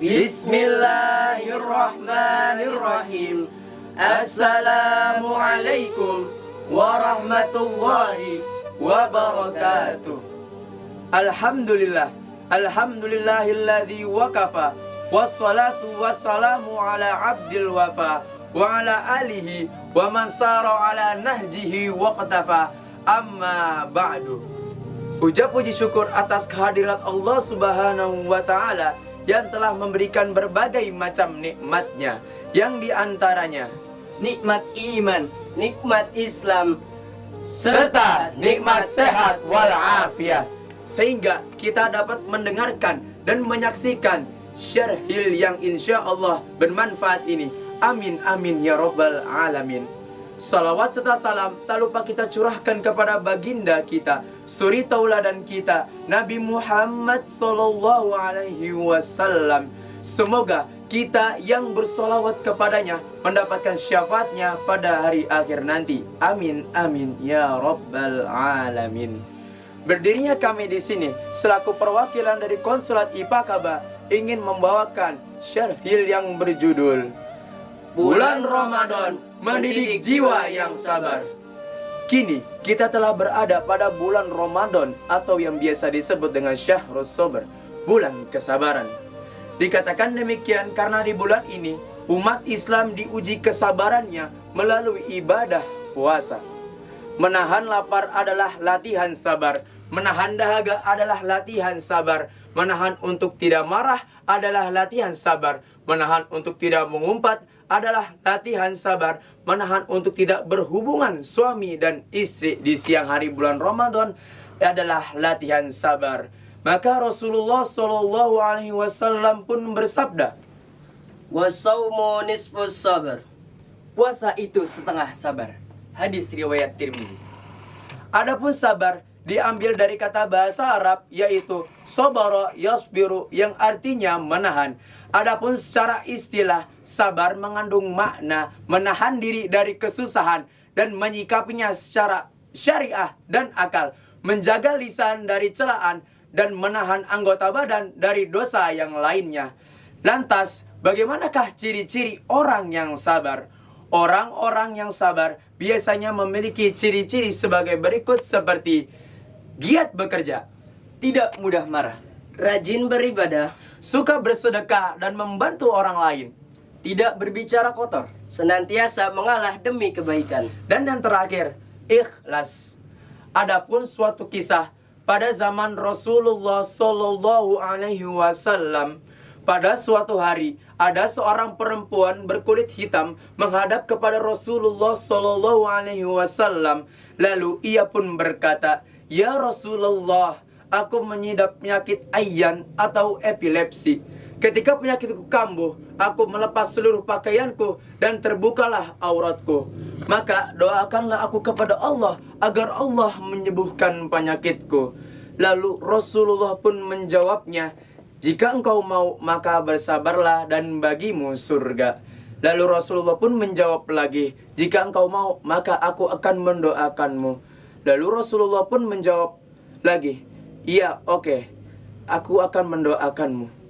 Bismillahirrahmanirrahim. Assalamualaikum warahmatullahi wabarakatuh. Alhamdulillahilladzi waqafa. Wassalatu wassalamu ala abdil wafa wa ala alihi wa man sara ala nahjihi waqtafa. Amma ba'du. Puja puji syukur atas kehadirat Allah Subhanahu wa ta'ala yang telah memberikan berbagai macam nikmatnya, yang diantaranya nikmat iman, nikmat Islam, serta nikmat sehat walafiat, sehingga kita dapat mendengarkan dan menyaksikan syarhil yang insya Allah bermanfaat ini. Amin amin ya rabbal alamin. Salawat serta salam tak lupa kita curahkan kepada baginda kita, suri tauladan kita, Nabi Muhammad sallallahu alaihi wasallam. Semoga kita yang bersolawat kepadanya mendapatkan syafaatnya pada hari akhir nanti. Amin amin ya rabbal alamin. Berdirinya kami di sini selaku perwakilan dari Konsulat IPAKABA ingin membawakan syarhil yang berjudul Bulan Ramadan Mendidik Jiwa yang Sabar. Kini kita telah berada pada bulan Ramadan atau yang biasa disebut dengan Syahrus Sabr, bulan kesabaran. Dikatakan demikian karena di bulan ini umat Islam diuji kesabarannya melalui ibadah puasa. Menahan lapar adalah latihan sabar, menahan dahaga adalah latihan sabar, menahan untuk tidak marah adalah latihan sabar, menahan untuk tidak mengumpat adalah latihan sabar, menahan untuk tidak berhubungan suami dan istri di siang hari bulan Ramadan adalah latihan sabar. Maka Rasulullah Shallallahu Alaihi Wasallam pun bersabda, wasaumu nisfus sabar. Puasa itu setengah sabar. Hadis riwayat Tirmizi. Adapun sabar diambil dari kata bahasa Arab yaitu sabara yasbiru yang artinya menahan. Adapun secara istilah, sabar mengandung makna menahan diri dari kesusahan dan menyikapinya secara syariah dan akal, menjaga lisan dari celaan dan menahan anggota badan dari dosa yang lainnya. Lantas, bagaimanakah ciri-ciri orang yang sabar? Orang-orang yang sabar biasanya memiliki ciri-ciri sebagai berikut seperti giat bekerja, tidak mudah marah, rajin beribadah, suka bersedekah dan membantu orang lain, tidak berbicara kotor, senantiasa mengalah demi kebaikan. Dan yang terakhir, ikhlas. Adapun suatu kisah pada zaman Rasulullah Shallallahu Alaihi Wasallam, pada suatu hari ada seorang perempuan berkulit hitam menghadap kepada Rasulullah Shallallahu Alaihi Wasallam. Lalu ia pun berkata, "Ya Rasulullah, aku mengidap penyakit ayan atau epilepsi. Ketika penyakitku kambuh, aku melepas seluruh pakaianku dan terbukalah auratku. Maka doakanlah aku kepada Allah agar Allah menyembuhkan penyakitku." Lalu Rasulullah pun menjawabnya, "Jika engkau mau, maka bersabarlah dan bagimu surga." Lalu Rasulullah pun menjawab lagi, "Jika engkau mau, maka aku akan mendoakanmu." Lalu Rasulullah pun menjawab lagi, "Iya, oke, aku akan mendoakanmu."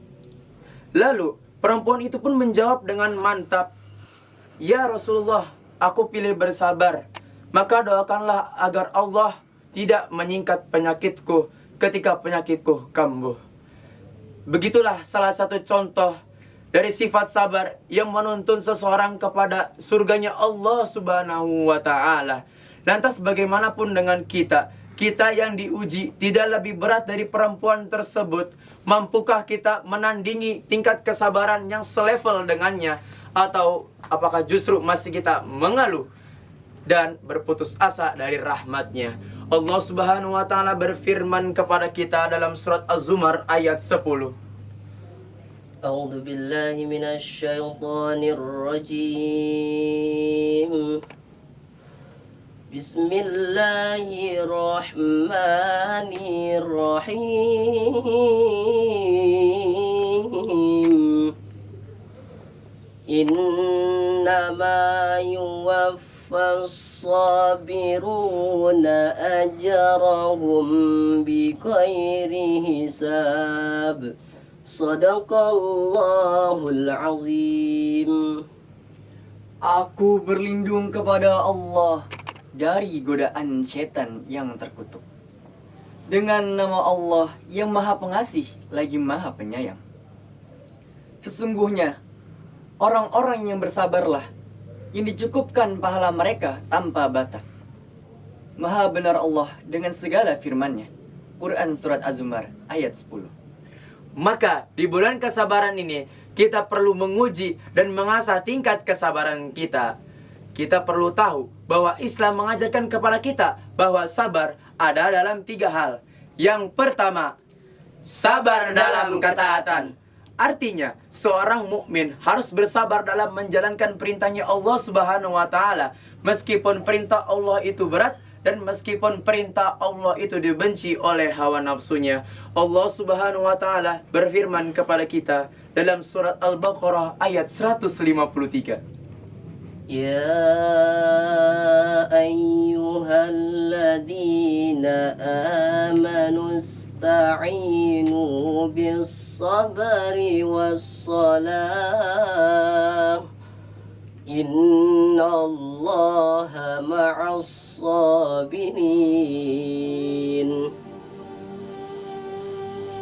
Lalu perempuan itu pun menjawab dengan mantap, "Ya Rasulullah, aku pilih bersabar. Maka doakanlah agar Allah tidak menyingkat penyakitku ketika penyakitku kambuh." Begitulah salah satu contoh dari sifat sabar yang menuntun seseorang kepada surganya Allah Subhanahu wa ta'ala. Lantas bagaimanapun dengan kita yang diuji tidak lebih berat dari perempuan tersebut. Mampukah kita menandingi tingkat kesabaran yang selevel dengannya? Atau apakah justru masih kita mengeluh dan berputus asa dari rahmatnya? Allah Subhanahu wa ta'ala berfirman kepada kita dalam surat Az-Zumar ayat 10. أعوذ بالله من الشيطان الرجيم بسم الله الرحمن الرحيم إنما يوفى الصابرون أجرهم بغير حساب Sadaqallahul azim. Aku berlindung kepada Allah dari godaan setan yang terkutuk. Dengan nama Allah yang Maha Pengasih lagi Maha Penyayang. Sesungguhnya orang-orang yang bersabarlah yang dicukupkan pahala mereka tanpa batas. Maha benar Allah dengan segala firman-Nya. Quran Surat Az-Zumar ayat 10. Maka di bulan kesabaran ini kita perlu menguji dan mengasah tingkat kesabaran kita. Kita perlu tahu bahwa Islam mengajarkan kepada kita bahwa sabar ada dalam 3 hal. Yang pertama, sabar dalam ketaatan. Artinya, seorang mukmin harus bersabar dalam menjalankan perintahnya Allah Subhanahu wa taala, meskipun perintah Allah itu berat dan meskipun perintah Allah itu dibenci oleh hawa nafsunya. Allah Subhanahu wa taala berfirman kepada kita dalam surat Al-Baqarah ayat 153. Ya ayyuhalladzina amanu ista'inu bis-sabri was-salah Innallaha ma'as sabirin.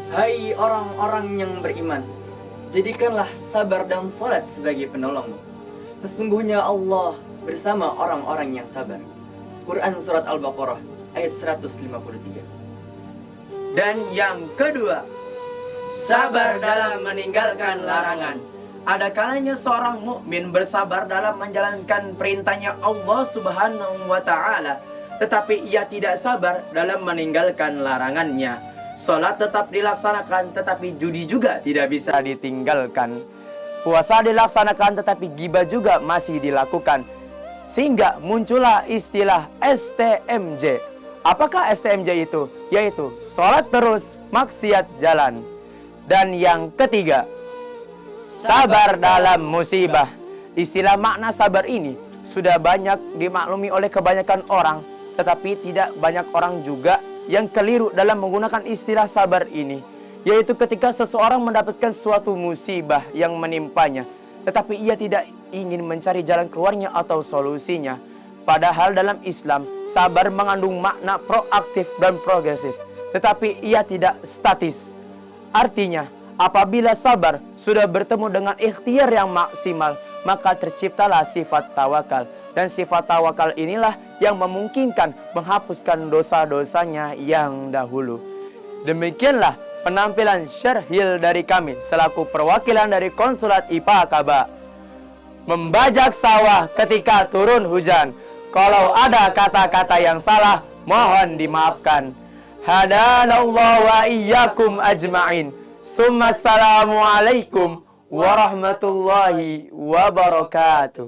Hai orang-orang yang beriman, jadikanlah sabar dan salat sebagai penolongmu. Sesungguhnya Allah bersama orang-orang yang sabar. Quran Surat Al-Baqarah ayat 153. Dan yang kedua, sabar dalam meninggalkan larangan. Ada kalanya seorang mukmin bersabar dalam menjalankan perintahnya Allah Subhanahu wa taala, tetapi ia tidak sabar dalam meninggalkan larangannya. Salat tetap dilaksanakan, tetapi judi juga tidak bisa ditinggalkan. Puasa dilaksanakan, tetapi ghibah juga masih dilakukan. Sehingga muncullah istilah STMJ. Apakah STMJ itu? Yaitu salat terus, maksiat jalan. Dan yang ketiga, sabar dalam musibah. Istilah makna sabar ini sudah banyak dimaklumi oleh kebanyakan orang, tetapi tidak banyak orang juga yang keliru dalam menggunakan istilah sabar ini. Yaitu ketika seseorang mendapatkan suatu musibah yang menimpanya, tetapi ia tidak ingin mencari jalan keluarnya atau solusinya. Padahal dalam Islam, sabar mengandung makna proaktif dan progresif, tetapi ia tidak statis. Artinya, apabila sabar sudah bertemu dengan ikhtiar yang maksimal, maka terciptalah sifat tawakal. Dan sifat tawakal inilah yang memungkinkan menghapuskan dosa-dosanya yang dahulu. Demikianlah penampilan syarhil dari kami selaku perwakilan dari Konsulat IPA Kaba. Membajak sawah ketika turun hujan. Kalau ada kata-kata yang salah, mohon dimaafkan. Hadanallahu wa iyyakum ajma'in. Assalamualaikum warahmatullahi wabarakatuh.